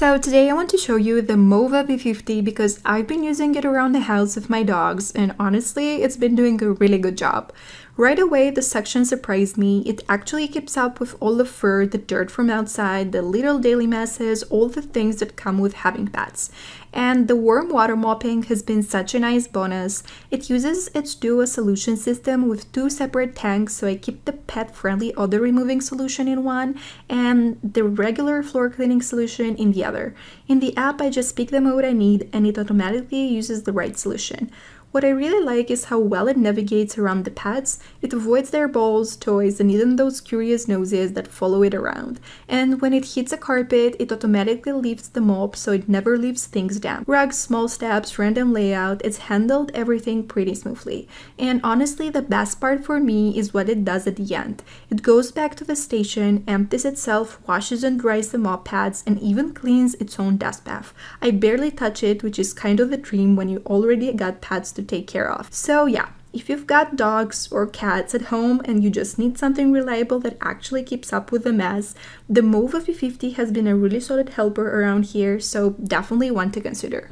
So today I want to show you the MOVA V50 because I've been using it around the house with my dogs and honestly it's been doing a really good job. Right away the suction surprised me. It actually keeps up with all the fur, the dirt from outside, the little daily messes, all the things that come with having pets. And the warm water mopping has been such a nice bonus. It uses its duo solution system with two separate tanks, so I keep the pet-friendly odor removing solution in one and the regular floor cleaning solution in the other. In the app I just pick the mode I need and it automatically uses the right solution. What I really like is how well it navigates around the pets. It avoids their balls, toys, and even those curious noses that follow it around. And when it hits a carpet, it automatically lifts the mop so it never leaves things damp. Rugs, small steps, random layout, it's handled everything pretty smoothly. And honestly, the best part for me is what it does at the end. It goes back to the station, empties itself, washes and dries the mop pads, and even cleans its own dust bath. I barely touch it, which is kind of the dream when you already got pets to take care of. So yeah, if you've got dogs or cats at home and you just need something reliable that actually keeps up with the mess, the MOVA V50 has been a really solid helper around here, so definitely one to consider.